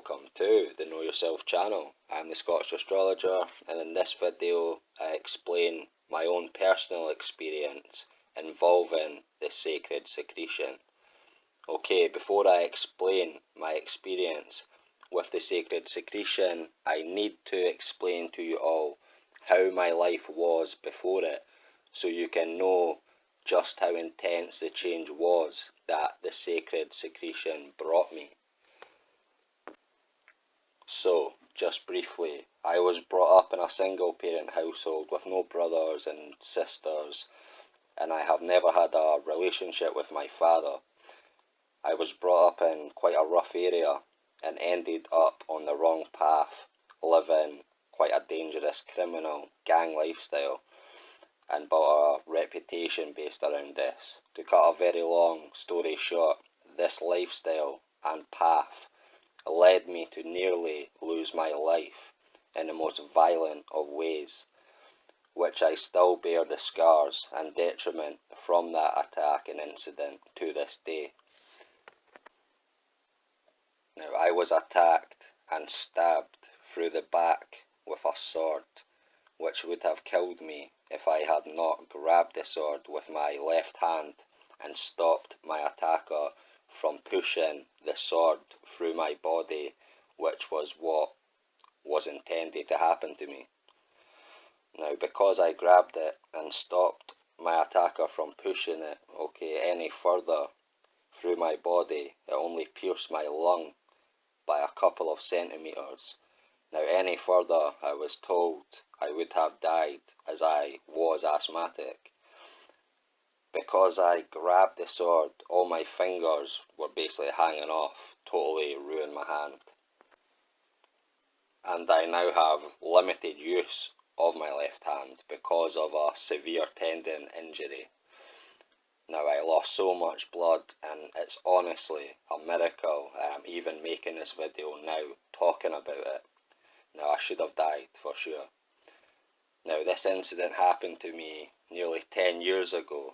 welcome to the Know Yourself channel. I'm the Scottish Astrologer, and in this video I explain my own personal experience involving the sacred secretion. Okay, before I explain my experience with the sacred secretion, I need to explain to you all how my life was before it, so you can know just how intense the change was that the sacred secretion brought me. So, just briefly, I was brought up in a single parent household with no brothers and sisters, and I have never had a relationship with my father. I was brought up in quite a rough area and ended up on the wrong path, living quite a dangerous criminal gang lifestyle, and built a reputation based around this. To cut a very long story short, this lifestyle and path led me to nearly lose my life in the most violent of ways, which I still bear the scars and detriment from that attack and incident to this day. Now, I was attacked and stabbed through the back with a sword, which would have killed me if I had not grabbed the sword with my left hand and stopped my attacker from pushing the sword through my body, which was what was intended to happen to me. Now, because I grabbed it and stopped my attacker from pushing it, any further through my body, it only pierced my lung by a couple of centimeters. Now, any further, I was told I would have died, as I was asthmatic. Because I grabbed the sword, all my fingers were basically hanging off, totally ruined my hand. And I now have limited use of my left hand because of a severe tendon injury. Now, I lost so much blood, and it's honestly a miracle I'm even making this video now, talking about it. Now, I should have died for sure. Now, this incident happened to me nearly 10 years ago,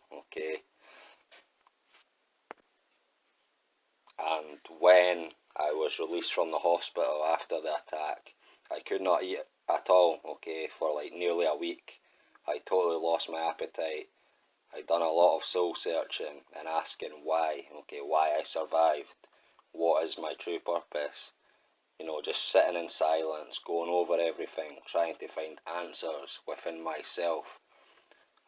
And when I was released from the hospital after the attack, I could not eat at all, for like nearly a week. I totally lost my appetite. I'd done a lot of soul searching and asking why I survived. What is my true purpose? Just sitting in silence, going over everything, trying to find answers within myself.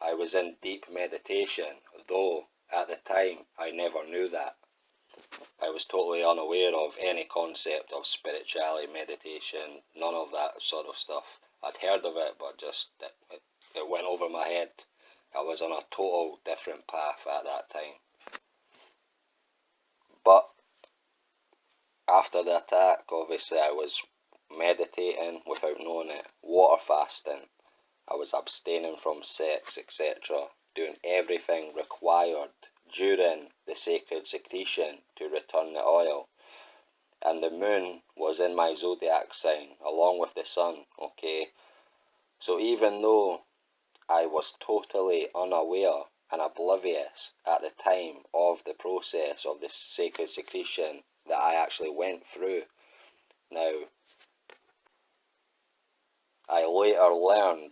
I was in deep meditation, though at the time I never knew that. I was totally unaware of any concept of spirituality, meditation, none of that sort of stuff. I'd heard of it, but just it went over my head. I was on a total different path at that time. But after the attack, obviously I was meditating without knowing it, water fasting, I was abstaining from sex, etc., doing everything required during the sacred secretion to return the oil. And the moon was in my zodiac sign along with the sun, So even though I was totally unaware and oblivious at the time of the process of the sacred secretion that I actually went through. Now, I later learned,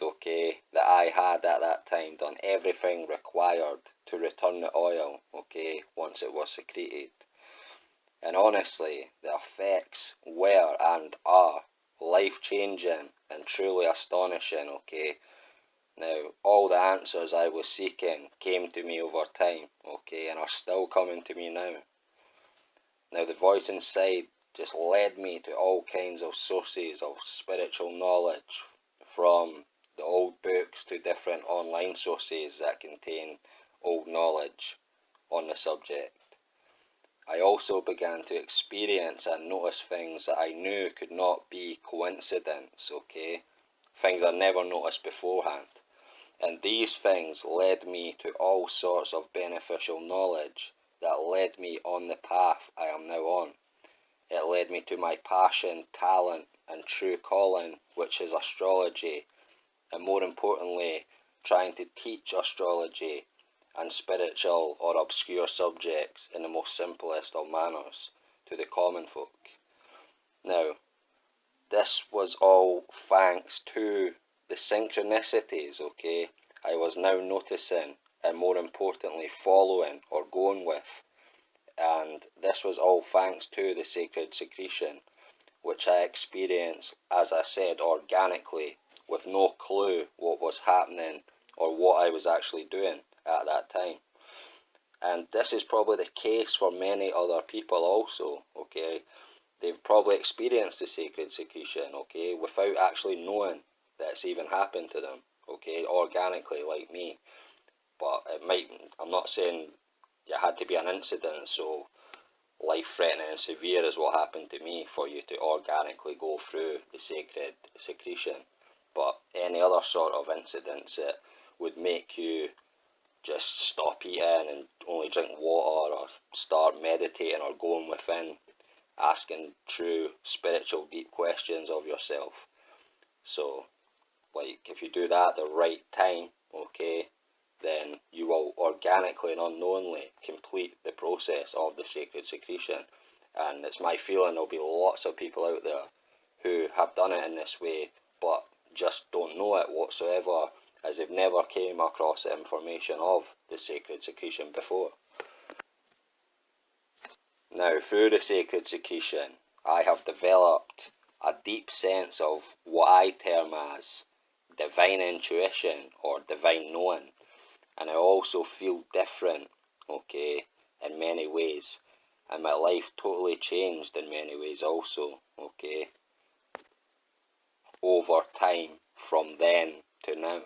that I had at that time done everything required to return the oil, once it was secreted. And honestly, the effects were and are life-changing and truly astonishing, Now, all the answers I was seeking came to me over time, and are still coming to me now. Now, the voice inside just led me to all kinds of sources of spiritual knowledge, from the old books to different online sources that contain old knowledge on the subject. I also began to experience and notice things that I knew could not be coincidence, Things I never noticed beforehand. And these things led me to all sorts of beneficial knowledge that led me on the path I am now on. It led me to my passion, talent, and true calling, which is astrology, and more importantly, trying to teach astrology and spiritual or obscure subjects in the most simplest of manners to the common folk. Now, this was all thanks to the synchronicities, okay, I was now noticing and more importantly following or going with. And this was all thanks to the sacred secretion, which I experienced, as I said, organically, with no clue what was happening or what I was actually doing at that time. And this is probably the case for many other people also, okay? They've probably experienced the sacred secretion, okay, without actually knowing that it's even happened to them, okay, organically like me. But it might, I'm not saying it had to be an incident so life-threatening and severe as what happened to me for you to organically go through the sacred secretion. But any other sort of incidents that would make you just stop eating and only drink water, or start meditating or going within, asking true spiritual deep questions of yourself. So, like, if you do that at the right time, okay, then you will organically and unknowingly complete the process of the sacred secretion. And it's my feeling there'll be lots of people out there who have done it in this way, but just don't know it whatsoever, as they've never came across the information of the sacred secretion before. Now, through the sacred secretion, I have developed a deep sense of what I term as divine intuition or divine knowing. And I also feel different, okay, in many ways. And my life totally changed in many ways also, okay, over time from then to now.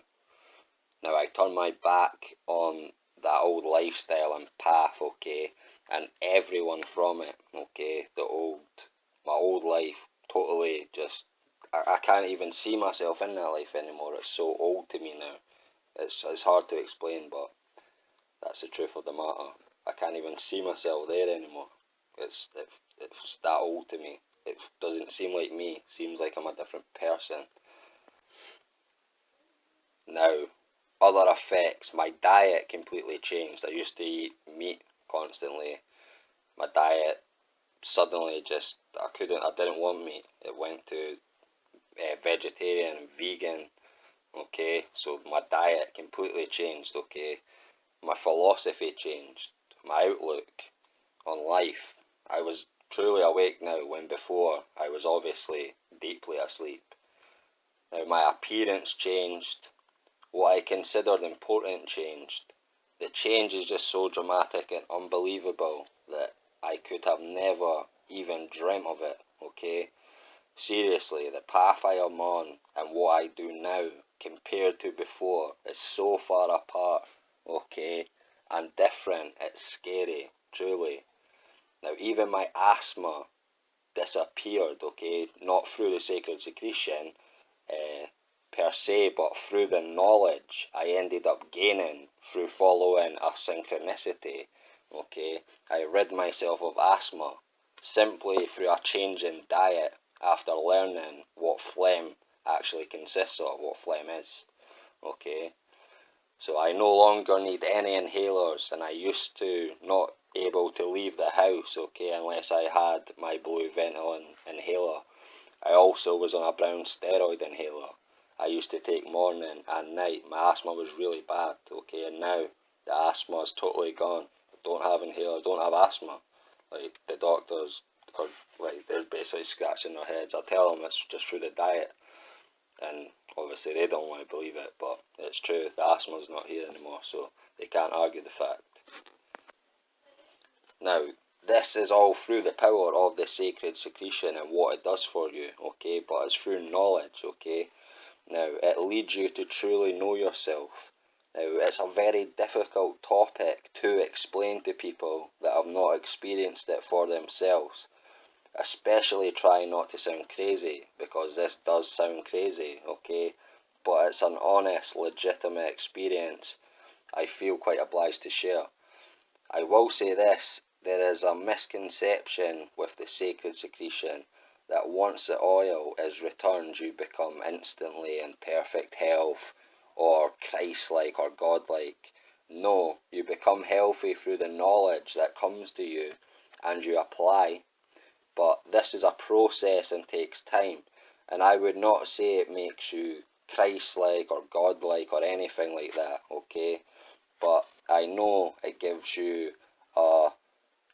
Now, I turn my back on that old lifestyle and path, okay, and everyone from it, okay, my old life, totally just, I can't even see myself in that life anymore. It's so old to me now. It's hard to explain, but that's the truth of the matter. I can't even see myself there anymore. It's that old to me. It doesn't seem like me. It seems like I'm a different person. Now, other effects. My diet completely changed. I used to eat meat constantly. My diet suddenly just, I didn't want meat. It went to vegetarian and vegan. Okay, so my diet completely changed, okay. My philosophy changed, my outlook on life. I was truly awake now when before I was obviously deeply asleep. Now my appearance changed, what I considered important changed. The change is just so dramatic and unbelievable that I could have never even dreamt of it, okay? Seriously, the path I am on and what I do now compared to before is so far apart, okay, and different, it's scary, truly. Now, even my asthma disappeared, okay, not through the sacred secretion per se, but through the knowledge I ended up gaining through following a synchronicity, okay. I rid myself of asthma simply through a change in diet after learning what phlegm actually consists of, what phlegm is, okay. So I no longer need any inhalers, and I used to not able to leave the house, okay, unless I had my blue Ventolin inhaler. I also was on a brown steroid inhaler. I used to take morning and night. My asthma was really bad, okay, and now the asthma is totally gone. I don't have inhaler, I don't have asthma. Like, the doctors are, like, they're basically scratching their heads. I tell them it's just through the diet, and obviously they don't want to believe it, but it's true. The asthma's not here anymore, so they can't argue the fact. Now, this is all through the power of the sacred secretion and what it does for you, okay, but it's through knowledge, okay. Now, it leads you to truly know yourself. Now, it's a very difficult topic to explain to people that have not experienced it for themselves. Especially try not to sound crazy, because this does sound crazy, okay? But it's an honest, legitimate experience I feel quite obliged to share. I will say this, there is a misconception with the sacred secretion that once the oil is returned you become instantly in perfect health or Christ-like or God-like. No, you become healthy through the knowledge that comes to you and you apply. but this is a process and takes time, and I would not say it makes you Christ-like or God-like or anything like that, okay? But I know it gives you a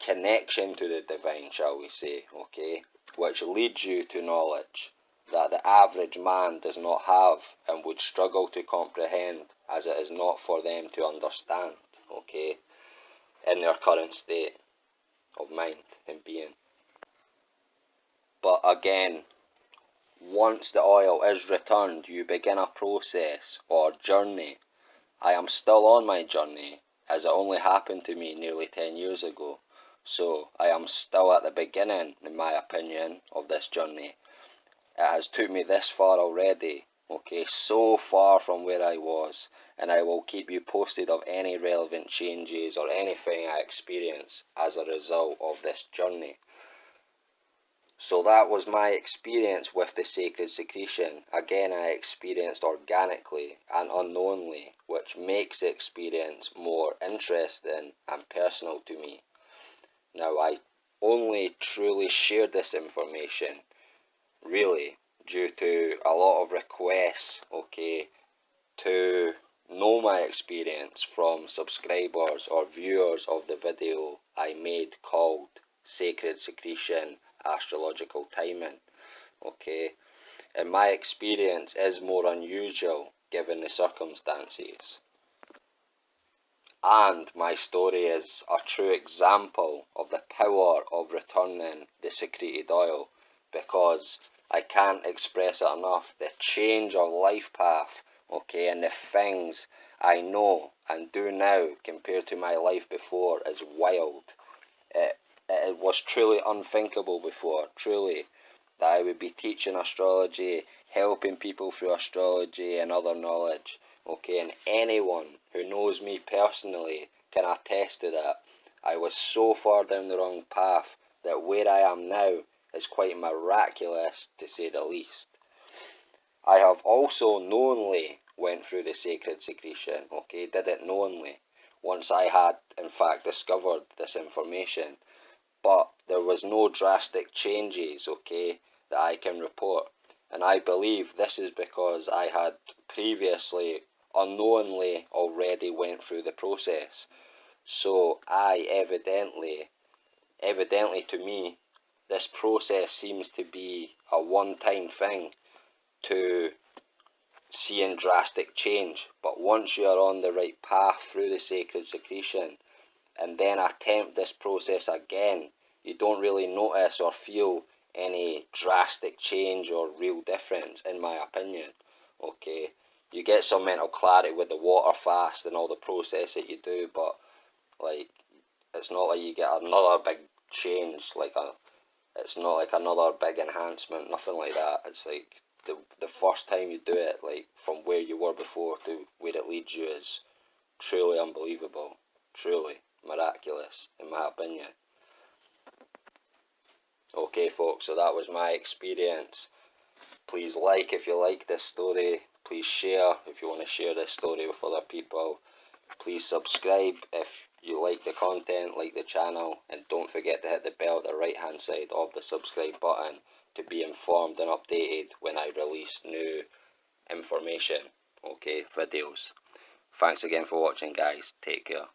connection to the divine, shall we say, okay? Which leads you to knowledge that the average man does not have and would struggle to comprehend, as it is not for them to understand, okay? In their current state of mind and being. But again, once the oil is returned, you begin a process or journey. I am still on my journey, as it only happened to me nearly 10 years ago. So I am still at the beginning, in my opinion, of this journey. It has took me this far already, okay, so far from where I was, and I will keep you posted of any relevant changes or anything I experience as a result of this journey. So that was my experience with the sacred secretion. Again, I experienced organically and unknowingly, which makes the experience more interesting and personal to me. Now, I only truly shared this information, really, due to a lot of requests, okay, to know my experience from subscribers or viewers of the video I made called Sacred Secretion Astrological Timing, okay, and my experience is more unusual given the circumstances. And my story is a true example of the power of returning the secreted oil, because I can't express it enough. The change of life path, okay, and the things I know and do now compared to my life before is wild. It was truly unthinkable before, truly, that I would be teaching astrology, helping people through astrology and other knowledge, okay, and anyone who knows me personally can attest to that. I was so far down the wrong path that where I am now is quite miraculous, to say the least. I have also knowingly went through the sacred secretion, okay, did it knowingly, once I had in fact discovered this information, but there was no drastic changes, okay, that I can report, and I believe this is because I had previously unknowingly already went through the process. So I evidently to me, this process seems to be a one-time thing to seeing drastic change. But once you are on the right path through the sacred secretion and then attempt this process again, you don't really notice or feel any drastic change or real difference, in my opinion, okay? You get some mental clarity with the water fast and all the process that you do, but like, it's not like you get another big change, it's not like another big enhancement, nothing like that. It's like the first time you do it, like from where you were before to where it leads you, is truly unbelievable, truly miraculous, in my opinion. Okay folks, so that was my experience. Please like if you like this story. Please share if you want to share this story with other people. Please subscribe if you like the content, like the channel, and don't forget to hit the bell at the right hand side of the subscribe button to be informed and updated when I release new information, okay, videos. Thanks again for watching guys, take care.